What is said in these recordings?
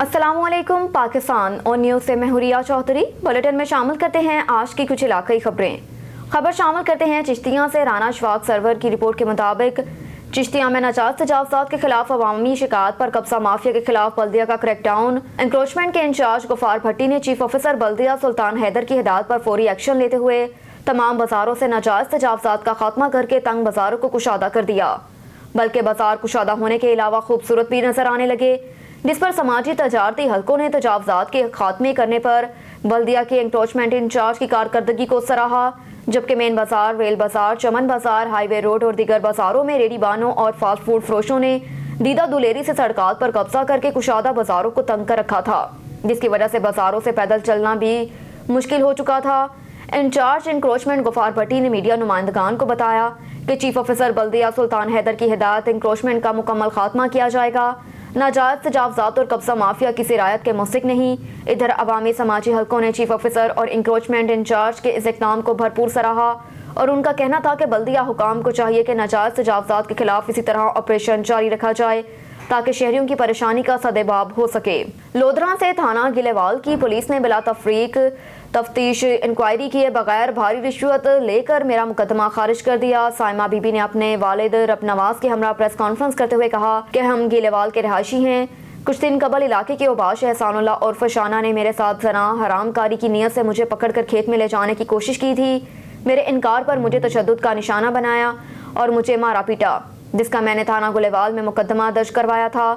अस्सलाम वालेकुम पाकिस्तान और न्यूज़ से मैं हुरिया चौधरी। बुलेटिन में शामिल करते हैं आज की कुछ इलाकाई खबरें। खबर शामिल करते हैं चिश्तियाँ से। राना शवाक सरवर की रिपोर्ट के मुताबिक चिश्तियाँ में नाजायज़ तजावुज़ात के खिलाफ अवामी शिकायत पर कब्जा माफिया के खिलाफ बल्दिया का क्रैकडाउन। इंक्रोचमेंट के इंचार्ज गफार भट्टी ने चीफ ऑफिसर बल्दिया सुल्तान हैदर की हिदायत पर फौरी एक्शन लेते हुए तमाम बाजारों से नाजायज़ तजावुज़ात का खात्मा करके तंग बाजारों को कुशादा कर दिया, बल्कि बाजार कुशादा होने के अलावा खूबसूरत भी नजर आने लगे, जिस पर समाजी तजारती हलकों ने तजावुज़ात के खात्मे करने पर बल्दिया के इंक्रोचमेंट इंचार्ज की कारकर्दगी को सराहा। जबकि मेन बाजार, रेल बाजार, चमन बाजार, हाईवे रोड और दीगर बाजारों में रेडी बानों और फास्ट फूड फरोशों ने दीदा दुलेरी से सड़कात पर कब्जा करके कुशादा बाजारों को तंग कर रखा था, जिसकी वजह से बाजारों से पैदल चलना भी मुश्किल हो चुका था। इंचार्ज इंक्रोचमेंट गफार भट्टी ने मीडिया नुमाइंदगान को बताया कि चीफ ऑफिसर बल्दिया सुल्तान हैदर की हिदायत इंक्रोचमेंट का मुकम्मल खात्मा किया जाएगा। नाजायज़ तजावुज़ात और कब्जा माफिया किसी रायत के मुस्तिक नहीं। इधर अवामी समाजी हलकों ने चीफ ऑफिसर और इंक्रोचमेंट इंचार्ज के इस इक़दाम को भरपूर सराहा और उनका कहना था कि बल्दिया हुकाम को चाहिए कि नाजायज़ तजावुज़ात के खिलाफ इसी तरह ऑपरेशन जारी रखा जाए ताकि शहरियों की परेशानी का सदेबाब हो सके। लोधरा से थाना गिलेवाल की पुलिस ने बिला तफरीक तफ्तीश इंक्वायरी किए बगैर भारी रिश्वत लेकर मेरा मुकदमा खारिज कर दिया। साइमा बीबी ने अपने वालिद रब नवाज के हमरा प्रेस कॉन्फ्रेंस करते हुए कहा कि हम गिलेवाल के रहायशी हैं। कुछ दिन कबल इलाके के उबाश एहसानुल्लाह और फशाना ने मेरे साथ जना हरामकारी की नीयत से मुझे पकड़कर खेत में ले जाने की कोशिश की थी। मेरे इनकार पर मुझे तशद्दुद का निशाना बनाया और मुझे मारा पीटा, जिसका मैंने थाना गुलेवाल में मुकदमा दर्ज करवाया था।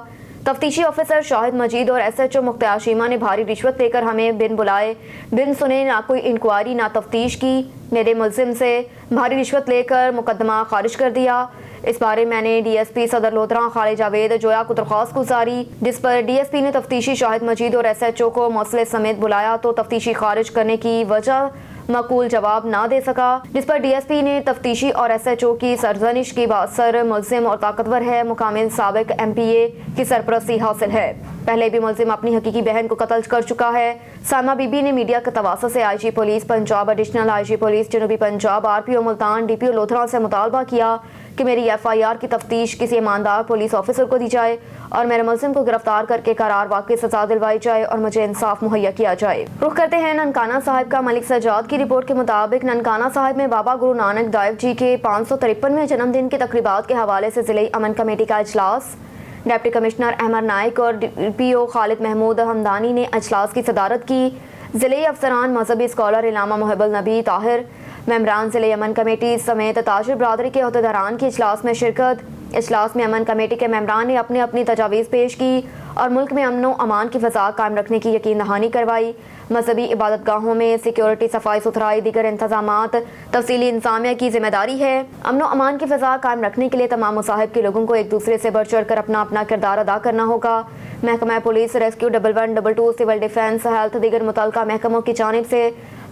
तफ्तीशी ऑफिसर शाहिद मजीद और SHO मुख्तार शीमा ने भारी रिश्वत लेकर हमें बिन बुलाए बिन सुने ना कोई इंक्वायरी ना तफ्तीश की मेरे मुल्जिम से भारी रिश्वत लेकर मुकदमा खारिज कर दिया। इस बारे मैंने DSP सदर लोधरा खालिद जावेद जोया को दरख्वास्त गुजारी, जिस पर DSP ने तफ्तीशी शाहिद मजीद और SHO को मौसले समेत बुलाया तो तफ्तीशी खारिज करने की वजह मकूल जवाब ना दे सका, जिस पर DSP ने तफ्तीशी और SHO की सरजनिश की बासर मुल्जिम और ताकतवर है, मुकामिल साबिक MPA की सरपरस्ती हासिल है। पहले भी मुल्जिम अपनी हकीकी बहन को कत्ल कर चुका है। साइमा बीबी ने मीडिया के तवासुत से IG police Punjab, additional IG police जनूबी पंजाब, RPO मुल्तान, DPO लोधरा से मुतालबा किया कि मेरी FIR की तफ्तीश किसी ईमानदार पुलिस ऑफिसर को दी जाए और मेरे मुल्जिम को गिरफ्तार करके करार वाकई सजा दिलवाई जाए और मुझे इंसाफ मुहैया किया जाए। रुख करते हैं ननकाना साहिब का। मलिक सजाद की रिपोर्ट के मुताबिक ननकाना साहिब में बाबा गुरु नानक देव जी के 553वें जन्मदिन की तकरीबात के हवाले से जिले अमन कमेटी का इजलास। डिप्टी कमिश्नर अहमद नाइक और DPO खालिद महमूद हमदानी ने इजलास की सदारत की। जिले अफसरान, मजहबी स्कॉलर इलामा मुहब्बुल नबी ताहिर, मेम्बरान जिले अमन कमेटी समेत ताजिर बरादरी के अहदेदारान की इजलास में शिरकत। इजलास में अमन कमेटी के मेम्बरान ने अपनी अपनी तजावीज़ पेश की और मुल्क में अमन व अमान की फ़ज़ा कायम रखने की यकीन दहानी करवाई। मजहबी इबादत गाहों में सिक्योरिटी, सफाई सुथराई, दीगर इंतजामात तफसीली इंतजामिया की जिम्मेदारी है। अमन व अमान की फ़ज़ा कायम रखने के लिए तमाम मसाहिब के लोगों को एक दूसरे से बढ़ चढ़ कर अपना अपना किरदार अदा करना होगा। महकमा police, rescue 11222, civil defence, health, दीगर मुतल्लिका महकमों की जानिब से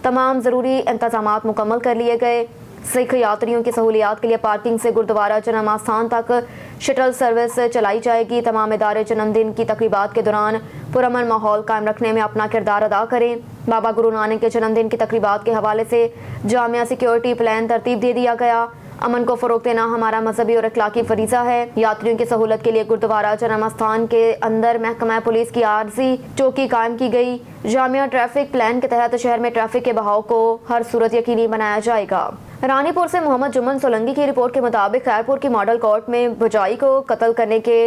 तमाम ज़रूरी इंतजामात मुकम्मल कर लिए गए। सिख यात्रियों की सहूलियात के लिए पार्किंग से गुरुद्वारा जन्म आस्थान तक शटल सर्विस चलाई जाएगी। तमाम इदारे जन्मदिन की तकरीबात के दौरान पुरअमन माहौल कायम रखने में अपना किरदार अदा करें। बाबा गुरु नानक के जन्मदिन की तकरीबात के हवाले से जामिया सिक्योरिटी प्लान तरतीब दे दिया गया। अमन को फ़रोग़ देना हमारा मजहबी और अखलाकी फरीज़ा है। यात्रियों की सहूलत के लिए गुरुद्वारा जन्म आस्थान के अंदर महकमा पुलिस की आर्जी चौकी कायम की गई। जामिया ट्रैफिक प्लान के तहत शहर में ट्रैफिक के बहाव को हर सूरत यकीनी बनाया जाएगा। रानीपुर से मोहम्मद जुम्मन सोलंकी की रिपोर्ट के मुताबिक खैरपुर की मॉडल कोर्ट में भुजाई को कत्ल करने के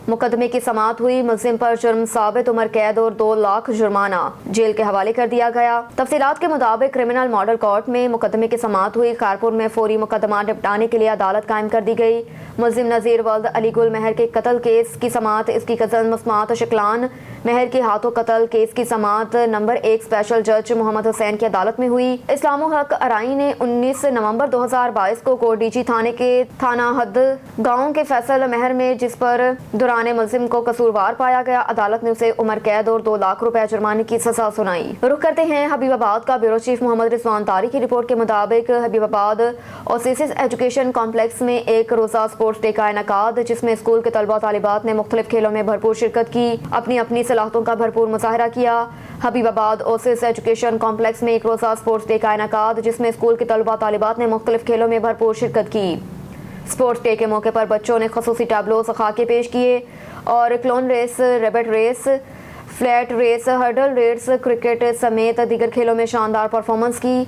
मुकदमे की समाअत हुई। मुल्जिम पर जुर्म साबित, उम्र कैद और 2 लाख जुर्माना जेल के हवाले कर दिया गया। तफसीलात के मुताबिक क्रिमिनल मॉडल कोर्ट में मुकदमे की समाअत हुई। खैरपुर में फौरी मुकदमा निपटाने के लिए अदालत कायम कर दी गई। मुल्जिम नज़ीर वल्द अली गुल महर के कत्ल केस की समाअत इसकी कज़न मुस्मात शिकलान महर के हाथों कत्ल केस की समाअत नंबर 1 स्पेशल जज मोहम्मद हुसैन की अदालत में हुई। इस्लामो हक अराई ने 19 नवंबर 2022 को कोटडीजी थाने के थाना हद गाँव के फैसल महर में, जिस पर दौरान मुल्जिम को कसूरवार पाया गया, अदालत ने उसे उम्र कैद और 2 लाख रुपए जुर्माने की सजा सुनाई। रुख करते हैं हबीबाबाद का। ब्यूरो चीफ मोहम्मद रिजवान तारी की रिपोर्ट के मुताबिक हबीबाबाद ओसिस एजुकेशन कॉम्प्लेक्स में एक रोजा स्पोर्ट्स डे का इनेकाद, जिसमें स्कूल के तलबा तालिबात ने मुख्तलिफ खेलों में भरपूर शिरकत की, अपनी अपनी सलाहियतों का भरपूर मुजाहरा किया। हबीबाबाद ओसिस एजुकेशन कॉम्प्लेक्स में एक रोजा स्पोर्ट्स डे का इनेकाद, जिसमें स्कूल के तलबा तालिबात ने मुख्तलिफ खेलों में भरपूर शिरकत की। स्पोर्ट्स डे के मौके पर बच्चों ने खसूसी टैबलोस खाके पेश किए और क्लोन रेस, रेबट race, flat race, hurdle race, cricket समेत दीगर खेलों में शानदार परफॉर्मेंस की।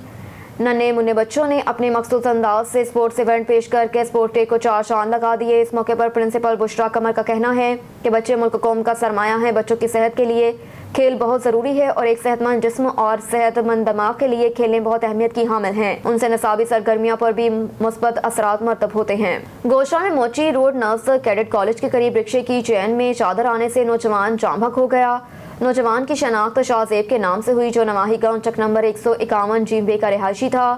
नन्हे मुन्ने बच्चों ने अपने मखसूस अंदाज से स्पोर्ट्स इवेंट पेश करके स्पोर्ट डे को 4 चांद लगा दिए। इस मौके पर प्रिंसिपल बुशरा कमर का कहना है कि बच्चे मुल्क कौम का सरमाया हैं। बच्चों की सेहत के लिए खेल बहुत ज़रूरी है और एक सेहतमंद जिस्म और सेहतमंद दिमाग के लिए खेलें बहुत अहमियत की हामिल हैं। उनसे निसाबी सरगर्मियों पर भी मुस्बत असरात मरतब होते हैं। गोशा में मोची रोड नर्स कैडेट कॉलेज के करीब रिक्शे की चैन में चादर आने से नौजवान जाम बहक हो गया। नौजवान की शनाख्त शाहजेब के नाम से हुई, जो नवाही गांव चक नंबर 151 जींबे का रिहायशी था।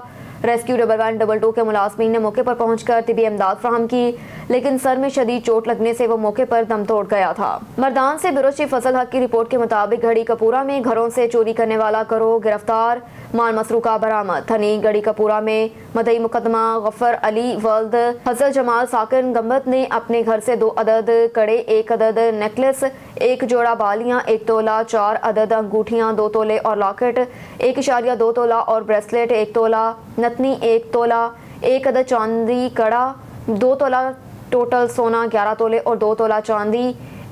रेस्क्यू 112 के मुलाजमीन ने मौके पर पहुंचकर तिबी इमदाद फराहम की, लेकिन सर में शदीद चोट लगने से वो मौके पर दम तोड़ गया था। मर्दान से ब्यूरो चीफ फजल हक की रिपोर्ट के मुताबिक गढ़ी कपूरा में घरों से चोरी करने वाला गिरोह गिरफ्तार, माल मसरूका बरामद। थनी गढ़ी कपूरा में मदई मुकदमा गफर अली वल्द हसल जमाल साकिन गम्बत ने अपने घर से 2 अदद कड़े, 1 अदद नेकलेस, 1 जोड़ा बालियां, 1 तोला, 4 अदद अंगूठियां, 2 तोले और लॉकेट, 1.2 तोला और ब्रेसलेट, 1 तोला नतनी, 1 तोला, 1 अदद चांदी कड़ा, 2 तोला टोटल सोना, 11 तोले और 2 तोला चांदी,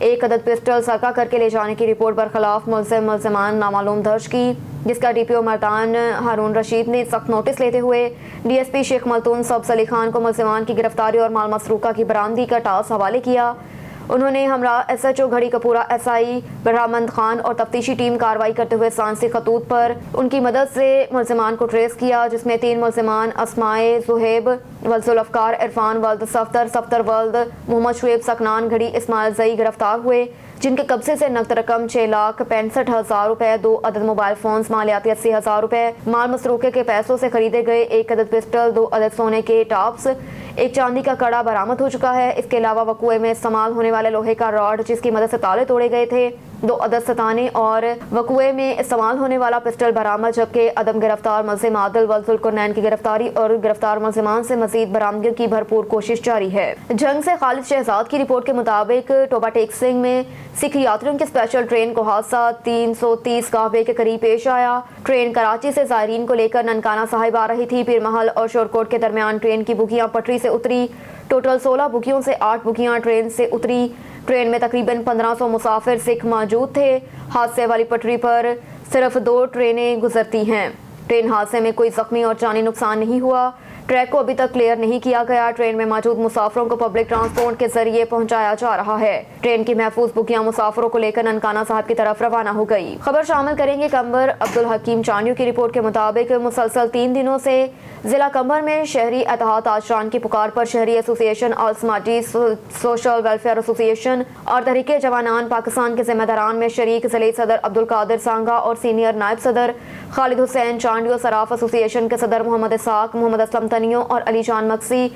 1 अदद पिस्टल सरका करके ले जाने की रिपोर्ट बरखिलाफ मुल्ज़िमान नामालूम दर्ज की, जिसका डीपीओ मर्दान हारून रशीद ने सख्त नोटिस लेते हुए डीएसपी शेख मलतून सब्ज़ अली खान को मुल्ज़िमान की गिरफ्तारी और माल मसरूका की बरामदी का टास्क हवाले किया। उन्होंने हमरा एसएचओ घड़ी कपूरा एसआई बरहामंद खान और तफ्तीशी टीम कार्रवाई करते हुए सांसी खतूत पर उनकी मदद से मुल्ज़िमान को ट्रेस किया, जिसमें 3 मुल्ज़िमान अस्माए ज़ुहैब वल्द अफ़कार, इरफान वल्द सफ्तर वल्द मोहम्मद शुएब सकनान घड़ी इस्माइल जई गिरफ्तार हुए, जिनके कब्जे से नकद रकम 6,65,000 रुपए, 2 अदद मोबाइल फोन्स, मालियाती 80,000 रुपए, माल मसरूके के पैसों से खरीदे गए 1 अदद पिस्टल, 2 अदद सोने के टॉप्स, 1 चांदी का कड़ा बरामद हो चुका है। इसके अलावा वकुए में इस्तेमाल होने वाले लोहे का रॉड, जिसकी मदद से ताले तोड़े गए थे, 2 अदद सताने और वकुए में इस्तेमाल होने वाला पिस्टल बरामद, जबकि अदम गिरफ्तार मुल्ज़िम आदिल वल्द कुरनैन की गिरफ्तारी और गिरफ्तार मुल्ज़िमान से मजीद बरामदगी की भरपूर कोशिश जारी है। जंग से खालिद शहजाद की रिपोर्ट के मुताबिक टोबा टेक सिंह में सिख यात्रियों की स्पेशल ट्रेन को हादसा 330 काफे के करीब पेश आया। ट्रेन कराची से ज़ायरीन को लेकर ननकाना साहिब आ रही थी। पीर महल और शोरकोट के दरमियान ट्रेन की बुगियां पटरी से उतरी। टोटल 16 बुगियों से 8 बुगियां ट्रेन से उतरी। ट्रेन में तकरीबन 1500 मुसाफिर सिख मौजूद थे। हादसे वाली पटरी पर सिर्फ 2 ट्रेनें गुजरती हैं। ट्रेन हादसे में कोई जख्मी और जानी नुकसान नहीं हुआ। ट्रैक को अभी तक क्लियर नहीं किया गया। ट्रेन में मौजूद मुसाफिरों को पब्लिक ट्रांसपोर्ट के जरिए पहुंचाया जा रहा है। ट्रेन की महफूज बुकियां मुसाफिरों को लेकर ननकाना साहब की तरफ रवाना हो गई। खबर शामिल करेंगे कंबर अब्दुल हकीम चांडियों की रिपोर्ट के मुताबिक मुसलसल 3 दिनों से जिला कंबर में शहरी एतहाद आशरान की पुकार पर शहरी एसोसिएशन और समाजी सोशल वेलफेयर एसोसिएशन और तहरीक जवानान पाकिस्तान के जिम्मेदारान में शरीक जिले सदर अब्दुल कादिर सांगा और सीनियर नायब सदर खालिद हुसैन चांडियो, सराफ एसोसिएशन के सदर मोहम्मद इसाक, मोहम्मद असलम तनियो और अली जान मक्सी,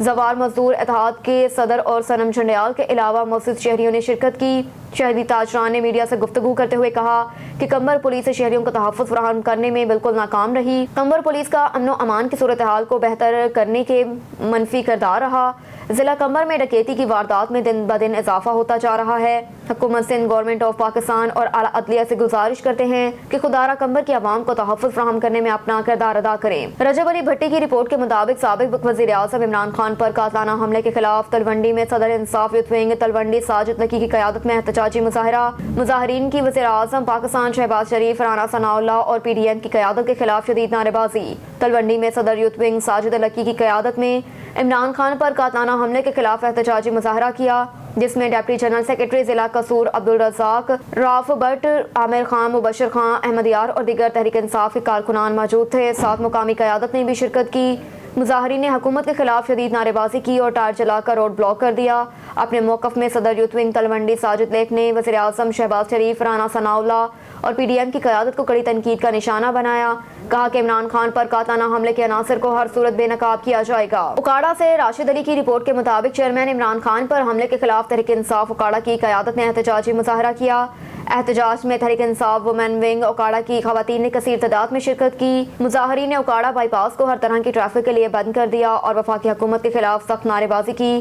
जवार मजदूर एतहाद के सदर और सनम झंडियाल के अलावा मौजूद शहरियों ने शिरकत की। शहरी ताजरान ने मीडिया से गुफ्तगू करते हुए कहा कि कंबर पुलिस शहरियों को तहफ़्फ़ुज़ फराहम करने में बिल्कुल नाकाम रही। कंबर पुलिस का अमन अमान की सूरत हाल को बेहतर करने के मनफी किरदार रहा। जिला कंबर में डकैती की वारदात में दिन ब दिन इजाफा होता जा रहा है। हुकूमत सिंध, गवर्नमेंट ऑफ पाकिस्तान और आला अदलिया से गुजारिश करते हैं कि खुदारा कंबर की आवाम को तहफ़्फ़ुज़ फराहम करने में अपना किरदार अदा करें। रजब अली भट्टी की रिपोर्ट के मुताबिक साबिक वज़ीर आज़म इमरान खान पर कातलाना हमले के खिलाफ तलवंडी में सदर Insaf youth wing Talwandi Sajid Lucky की क़यादत में एहतजाजी मुजाहिरा। मुजाहिरीन की वज़ीर आज़म पाकिस्तान शहबाज शरीफ, राना सनाउल्लाह और PDM की क़यादत के खिलाफ शदीद नारेबाजी। तलवंडी में सदर यूथ विंग साजिद लकी की क़यादत में इमरान खान पर कातलाना हमले के खिलाफ एहतजाजी मुजाहिरा किया, जिसमें डिप्टी जनरल सेक्रेटरी जिला कसूर अब्दुल रज़ाक, राफ भट्ट, आमिर खान, मुबशर खान, अहमद यार और दीगर तहरीक इंसाफ के कारकुनान मौजूद थे। 7 मुकामी क़यादत ने भी शिरकत की। मुजाहिरीन ने हुकूमत के खिलाफ शदीद नारेबाजी की और टायर जलाकर रोड ब्लॉक कर दिया। अपने मौक़िफ़ में सदर youth wing Talwandi Sajid lake ने वज़ीर आज़म शहबाज शरीफ, राना सनाउल्लाह और PDM की क़यादत को कड़ी तनकीद का निशाना बनाया। कहा कि इमरान खान पर कातलाना हमले के अनासर को हर सूरत बेनकाब किया जाएगा। उकाड़ा से राशिद अली की रिपोर्ट के मुताबिक चेयरमैन इमरान खान पर हमले के खिलाफ तहरीक इंसाफ उकाड़ा की क़यादत ने एहतजाजी मुजाहिरा किया। एहतजाज में तहरीक इंसाफ वुमेन विंग उकाड़ा की खवातीन ने कसीर तादाद में शिरकत की। मुजाहिरीन ने उकाड़ा बाईपास को हर तरह की ट्रैफिक के लिए बंद कर दिया और वफाकी हुकूमत के खिलाफ सख्त नारेबाजी की।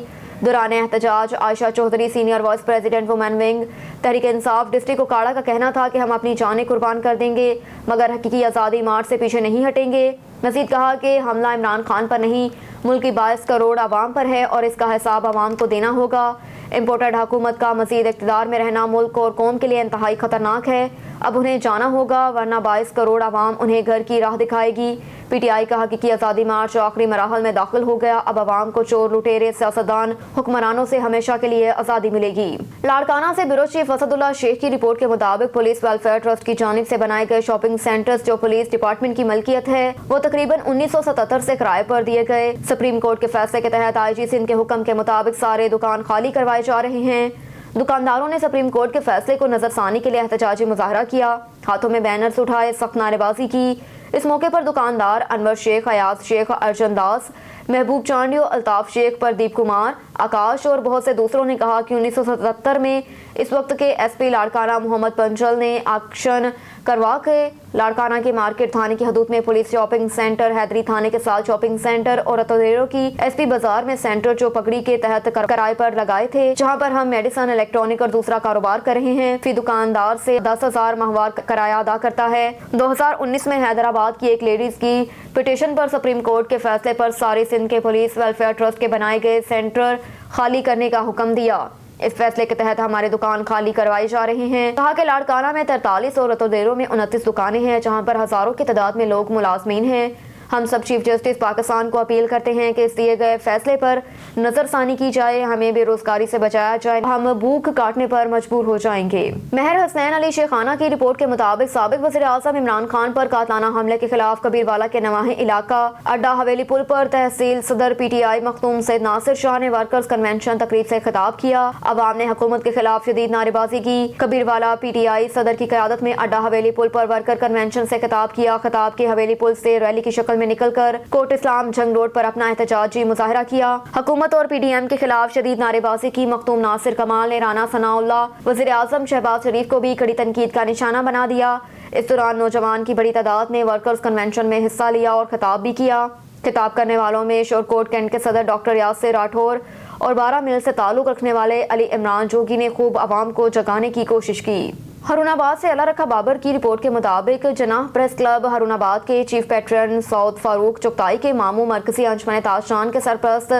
दौरान एहतजाज Ayesha Chaudhry, senior vice president women wing Tehreek Insaf district Okara का कहना था कि हम अपनी जानें कुर्बान कर देंगे मगर हकीकी आज़ादी मार्च से पीछे नहीं हटेंगे। मज़ीद कहा कि हमला इमरान खान पर नहीं, मुल्क की 22 करोड़ आवाम पर है और इसका हिसाब आवाम को देना होगा। امپورٹڈ حکومت کا مزید اقتدار میں رہنا ملک اور قوم کے لیے انتہائی خطرناک ہے، اب انہیں جانا ہوگا ورنہ 22 کروڑ عوام انہیں گھر کی راہ دکھائے گی۔ پی ٹی آئی کا حقیقی آزادی مارچ آخری مراحل میں داخل ہو گیا، اب عوام کو چور لٹیرے سیاستدان حکمرانوں سے ہمیشہ کے لیے آزادی ملے گی۔ لاڑکانہ سے بیورو چیف اسد اللہ شیخ کی رپورٹ کے مطابق پولیس ویلفیئر ٹرسٹ کی جانب سے بنائے گئے شاپنگ سینٹرز جو پولیس ڈپارٹمنٹ کی ملکیت ہے وہ تقریباً 1977 سے کرائے پر دیے گئے۔ سپریم کورٹ کے فیصلے کے تحت آئی جی سندھ کے حکم کے مطابق سارے دکان خالی کروائے جا رہے ہیں۔ دکانداروں نے سپریم کورٹ کے فیصلے کو نظر ثانی کے لیے احتجاجی مظاہرہ کیا، ہاتھوں میں بینرز اٹھائے، سخت نعرے بازی کی۔ اس موقع پر دکاندار انور شیخ، ایاز شیخ، ارجن داس، محبوب چانڈیو، الطاف شیخ، پردیپ کمار، آکاش اور بہت سے دوسروں نے کہا کہ 1977 میں اس وقت کے ایس پی لاڑکانہ محمد پنچل نے ایکشن کروا کے لاڑکانہ کے مارکیٹ تھانے کی حدود میں پولیس شاپنگ سینٹر، حیدری تھانے کے ساتھ شاپنگ سینٹر اور اتودیرو کی ایس پی بازار میں سینٹر جو پگڑی کے تحت کرائے پر لگائے تھے، جہاں پر ہم میڈیسن، الیکٹرانک اور دوسرا کاروبار کر رہے ہیں۔ فی دکاندار سے 10,000 ماہوار کرایہ ادا کرتا ہے۔ 2019 میں حیدرآباد کی ایک لیڈیز کی پٹیشن پر سپریم کورٹ کے فیصلے پر ساری سندھ کے پولیس ویلفیئر ٹرسٹ کے بنائے گئے سینٹر خالی کرنے کا حکم دیا۔ اس فیصلے کے تحت ہمارے دکان خالی کروائی جا رہے ہیں۔ کہا کہ لاڑکانہ میں 43 اور اتودیرو میں 29 دکانیں ہیں جہاں پر ہزاروں کی تعداد میں لوگ ملازمین ہیں۔ ہم سب چیف جسٹس پاکستان کو اپیل کرتے ہیں کہ اس دیے گئے فیصلے پر نظر ثانی کی جائے، ہمیں بے روزگاری سے بچایا جائے، ہم بھوک کاٹنے پر مجبور ہو جائیں گے۔ مہر حسنین علی شیخانہ کی رپورٹ کے مطابق سابق وزیر اعظم عمران خان پر قاتلانہ حملے کے خلاف کبیروالا کے نواحی علاقہ اڈا حویلی پل پر تحصیل صدر پی ٹی آئی مختوم سید ناصر شاہ نے ورکرز کنونشن تقریب سے خطاب کیا۔ عوام نے حکومت کے خلاف شدید نعرے بازی کی۔ کبیروالا پی ٹی آئی صدر کی قیادت میں اڈا حویلی پل پر ورکر کنونشن سے خطاب کیا۔ خطاب کے حویلی پل سے ریلی کی شکل میں نکل کر کوٹ اسلام جنگ روڈ پر اپنا احتجاجی مظاہرہ کیا۔ حکومت اور پی ڈی ایم کے خلاف شدید نعرے بازی کی۔ مختوم ناصر کمال نے رانا ثناء اللہ وزیر اعظم شہباز شریف کو بھی کڑی تنقید کا نشانہ بنا دیا۔ اس دوران نوجوان کی بڑی تعداد نے ورکرز کنونشن میں حصہ لیا اور خطاب بھی کیا۔ خطاب کرنے والوں میں شورکوٹ کینٹ کے صدر ڈاکٹر یاسر راٹھور اور 12 مل سے تعلق رکھنے والے علی عمران جوگی نے خوب عوام کو جگانے کی کوشش کی۔ ہارون آباد سے اللہ رکھا بابر کی رپورٹ کے مطابق جناح پریس کلب ہارون آباد کے چیف پیٹرن سعود فاروق چغتائی کے ماموں مرکزی انجمن تاجران کے سرپرست،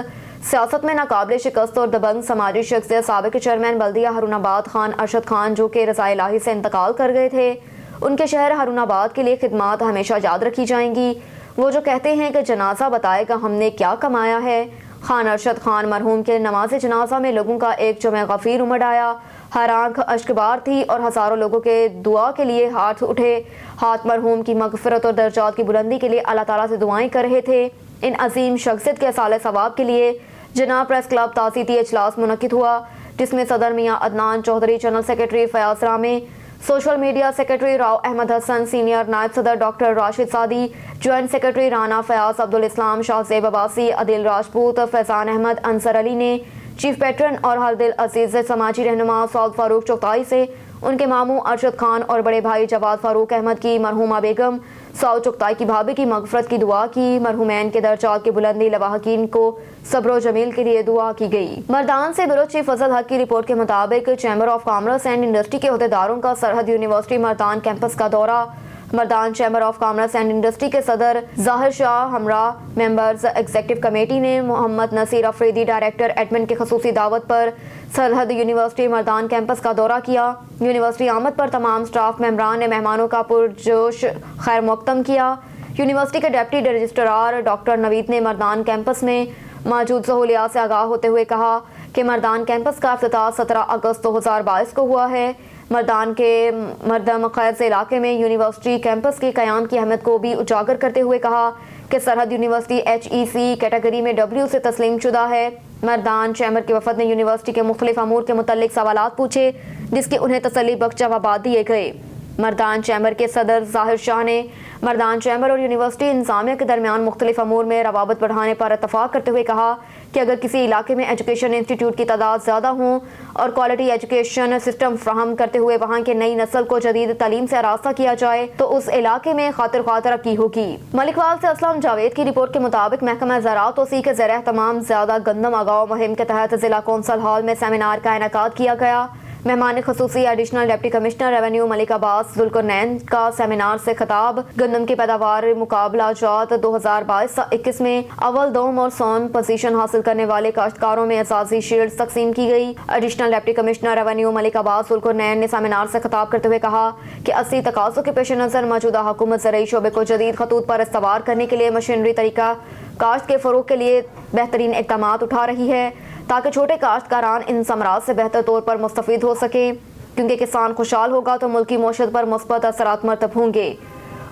سیاست میں ناقابل شکست اور دبنگ سماجی شخصیت سابق چیئرمین بلدیہ ہارون آباد خان ارشد خان جو کہ رضائے الہی سے انتقال کر گئے تھے، ان کے شہر ہارون آباد کے لیے خدمات ہمیشہ یاد رکھی جائیں گی۔ وہ جو کہتے ہیں کہ جنازہ بتائے گا ہم نے کیا کمایا ہے۔ خان ارشد خان مرحوم کے نماز جنازہ میں لوگوں کا ایک جمع غفیر امڑ آیا، ہر آنکھ اشک بار تھی اور ہزاروں لوگوں کے دعا کے لیے ہاتھ اٹھے، ہاتھ مرحوم کی مغفرت اور درجات کی بلندی کے لیے اللہ تعالیٰ سے دعائیں کر رہے تھے۔ ان عظیم شخصیت کے اصالِ ثواب کے لیے جناح پریس کلب تعزیتی اجلاس منعقد ہوا جس میں صدر Mian Adnan Chaudhry, general secretary Fayyaz Ramay, social media secretary Rao Ahmed Hassan, senior نائب صدر doctor Rashid Saadi, joint secretary Rana Fayyaz, Abdussalam Shah Zeb Abbasi, عدیل راجپوت، فیضان احمد، انصر علی نے چیف پیٹرن اور حلدل عزیز سماجی رہنما سعود فاروق چغتائی سے ان کے ماموں ارشد خان اور بڑے بھائی جواد فاروق احمد کی مرحومہ بیگم سعود چغتائی کی بھابھی کی مغفرت کی دعا کی۔ مرحومین کے درجات کی بلندی، لواحقین کو صبر و جمیل کے لیے دعا کی گئی۔ مردان سے بیورو چیف فضل حق کی رپورٹ کے مطابق chamber of commerce and industry کے عہدیداروں کا سرحد یونیورسٹی مردان کیمپس کا دورہ۔ Mardan chamber of commerce and industry کے صدر ظاہر شاہ ہمراہ ممبرز ایگزیکٹو کمیٹی نے محمد نصیر افریدی ڈائریکٹر ایڈمن کی خصوصی دعوت پر سرحد یونیورسٹی مردان کیمپس کا دورہ کیا۔ یونیورسٹی آمد پر تمام سٹاف ممبران نے مہمانوں کا پرجوش خیر مقدم کیا۔ یونیورسٹی کے ڈپٹی رجسٹرار ڈاکٹر نوید نے مردان کیمپس میں موجود سہولیات سے آگاہ ہوتے ہوئے کہا کہ مردان کیمپس کا افتتاح 17 اگست 2022 کو ہوا ہے۔ مردان کے مردم خیز علاقے میں یونیورسٹی کیمپس کے قیام کی اہمیت کو بھی اجاگر کرتے ہوئے کہا کہ سرحد یونیورسٹی HEC کیٹیگری میں W سے تسلیم شدہ ہے۔ مردان چیمبر کے وفد نے یونیورسٹی کے مختلف امور کے متعلق سوالات پوچھے جس کے انہیں تسلی بخش جوابات دیے گئے۔ مردان چیمبر کے صدر ظاہر شاہ نے مردان چیمبر اور یونیورسٹی انتظامیہ کے درمیان مختلف امور میں روابط بڑھانے پر اتفاق کرتے ہوئے کہا کہ اگر کسی علاقے میں ایجوکیشن انسٹیٹیوٹ کی تعداد زیادہ ہوں اور کوالٹی ایجوکیشن سسٹم فراہم کرتے ہوئے وہاں کے نئی نسل کو جدید تعلیم سے آراستہ کیا جائے تو اس علاقے میں خاطر خواہ ترقی ہوگی۔ ملکوال سے اسلم جاوید کی رپورٹ کے مطابق محکمہ زراعت توسیع کے زیر اہتمام زیادہ گندم اگاؤ مہم کے تحت ضلع کونسل ہال میں سیمینار کا انعقاد کیا گیا۔ مہمان خصوصی ایڈیشنل ڈپٹی کمشنر ریونیو ملک عباس ذوالقرنین کا سیمینار سے خطاب۔ گندم کی پیداوار مقابلہ جات 2022-21 میں اول، دوم اور سوم پوزیشن حاصل کرنے والے کاشتکاروں میں اعزازی شیلڈز تقسیم کی گئی۔ ایڈیشنل ڈپٹی کمشنر ریونیو ملک عباس ذوالقرنین نے سیمینار سے خطاب کرتے ہوئے کہا کہ اصلی تقاضوں کے پیش نظر موجودہ حکومت زرعی شعبے کو جدید خطوط پر استوار کرنے کے لیے مشینری طریقہ کاشت کے فروغ کے لیے بہترین اقدامات اٹھا رہی ہے تاکہ چھوٹے کاشتکاران ان ثمرات سے بہتر طور پر مستفید ہو سکیں، کیونکہ کسان خوشحال ہوگا تو ملکی معیشت پر مثبت اثرات مرتب ہوں گے۔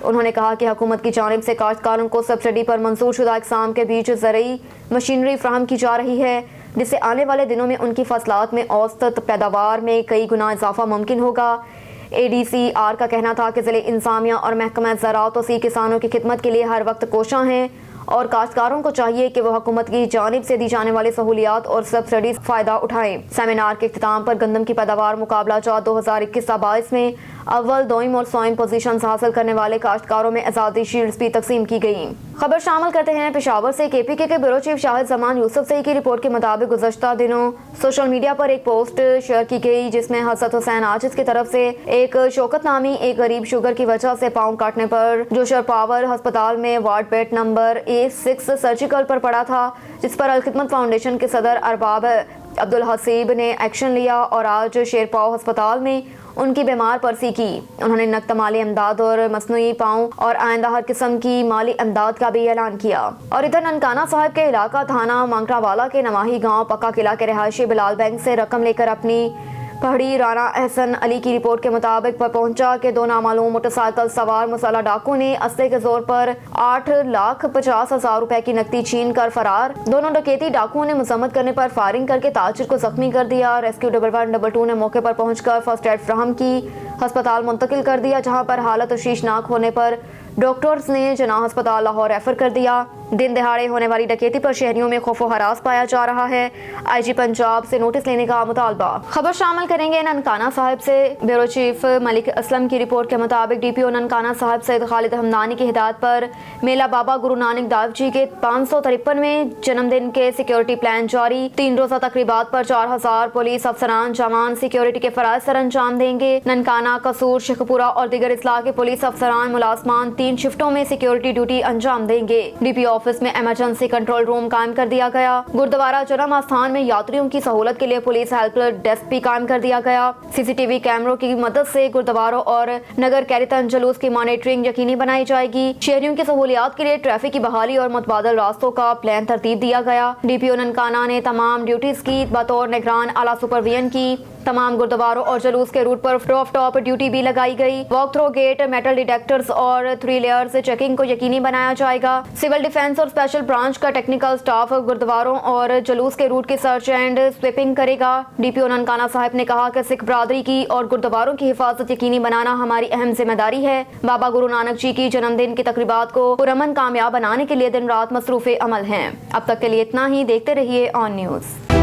انہوں نے کہا کہ حکومت کی جانب سے کاشتکاروں کو سبسڈی پر منظور شدہ اقسام کے بیچ زرعی مشینری فراہم کی جا رہی ہے، جس سے آنے والے دنوں میں ان کی فصلات میں اوسط پیداوار میں کئی گنا اضافہ ممکن ہوگا۔ ADCR کا کہنا تھا کہ ضلع انتظامیہ اور محکمہ زراعت وسیع کسانوں کی خدمت کے لیے ہر وقت کوشاں ہیں اور کاشتکاروں کو چاہیے کہ وہ حکومت کی جانب سے دی جانے والی سہولیات اور سبسڈی سے فائدہ اٹھائیں۔ سیمینار کے اختتام پر گندم کی پیداوار مقابلہ جات 2021-22 میں اول، دوم اور سوم پوزیشنز حاصل کرنے والے کاشتکاروں میں اعزازی شیلڈز بھی تقسیم کی گئیں۔ خبر شامل کرتے ہیں پشاور سے۔ KPK کے بیورو چیف شاہد زمان یوسف زئی کی رپورٹ کے مطابق گزشتہ دنوں سوشل میڈیا پر ایک پوسٹ شیئر کی گئی جس میں حضرت حسین عاجز کی طرف سے ایک شوکت نامی ایک غریب شوگر کی وجہ سے پاؤں کاٹنے پر جوشر پاور ہسپتال میں ward bed number A6 surgical پر پڑا تھا، جس پر الخدمت فاؤنڈیشن کے صدر ارباب عبدالحسیب نے ایکشن لیا اور آج شیرپاؤ ہسپتال میں ان کی بیمار پرسی کی۔ انہوں نے نقد مالی امداد اور مصنوعی پاؤں اور آئندہ ہر قسم کی مالی امداد کا بھی اعلان کیا۔ اور ادھر ننکانہ صاحب کے علاقہ تھانہ مانکڑا والا کے نواحی گاؤں پکا قلعہ کے رہائشی بلال بینک سے رقم لے کر اپنی پہڑی رانا احسن علی کی رپورٹ کے مطابق پر پہنچا کہ دو نامعلوم موٹر سائیکل سوار مسلح ڈاکو نے اسلحے کے زور پر 8,50,000 روپے کی نقدی چھین کر فرار۔ دونوں ڈکیتی ڈاکوؤں نے مذمت کرنے پر فائرنگ کر کے تاجر کو زخمی کر دیا۔ ریسکیو 112 نے موقع پر پہنچ کر فرسٹ ایڈ فراہم کی، ہسپتال منتقل کر دیا، جہاں پر حالت تشویشناک ہونے پر ڈاکٹرز نے جناح ہسپتال لاہور ریفر کر دیا۔ دن دہاڑے ہونے والی ڈکیتی پر شہریوں میں خوف و ہراس پایا جا رہا ہے۔ IG پنجاب سے نوٹس لینے کا مطالبہ۔ خبر شامل کریں گے ننکانہ صاحب سے۔ بیورو چیف ملک اسلم کی رپورٹ کے مطابق DPO ننکانہ صاحب سید خالد حمدانی کی ہدایت پر میلہ بابا گرو نانک دیو جی کے 553ویں جنم دن کے سیکیورٹی پلان جاری۔ 3 روزہ تقریبات پر 4,000 پولیس افسران جوان سیکیورٹی کے فرائض سر انجام دیں گے۔ ننکانہ، قصور، شیخ پورہ اور دیگر اضلاع کے پولیس افسران ملازمان 3 شفٹوں میں سیکیورٹی ڈیوٹی انجام دیں گے۔ DPO آفس میں ایمرجنسی کنٹرول روم قائم کر دیا گیا۔ گردوارہ جنم آستھان میں یاتریوں کی سہولت کے لیے پولیس ہیلپ ڈیسک بھی قائم کر دیا گیا۔ CCTV کیمروں کی مدد سے گردواروں اور نگر کیرتن جلوس کی مانیٹرنگ یقینی بنائی جائے گی۔ شہریوں کی سہولیات کے لیے ٹریفک کی بحالی اور متبادل راستوں کا پلان ترتیب دیا گیا۔ DPO ننکانہ نے تمام ڈیوٹیز کی بطور نگران اعلیٰ سپرویژن کی۔ تمام گردواروں اور جلوس کے روٹ پر روف ٹاپ ڈیوٹی بھی لگائی گئی۔ Walk through gate, metal detectors اور 3 لیئرز چیکنگ کو یقینی بنایا جائے گا۔ سول ڈیفنس اور اسپیشل برانچ کا ٹیکنیکل سٹاف گردواروں اور جلوس کے روٹ کی سرچ اینڈ سویپنگ کرے گا۔ DPO ننکانہ صاحب نے کہا کہ سکھ برادری کی اور گردواروں کی حفاظت یقینی بنانا ہماری اہم ذمہ داری ہے۔ بابا گرو نانک جی کی جنم دن کی تقریبات کو پرامن کامیاب بنانے کے لیے دن رات مصروف عمل ہیں۔ اب تک کے لیے اتنا ہی۔ دیکھتے رہیے آن نیوز۔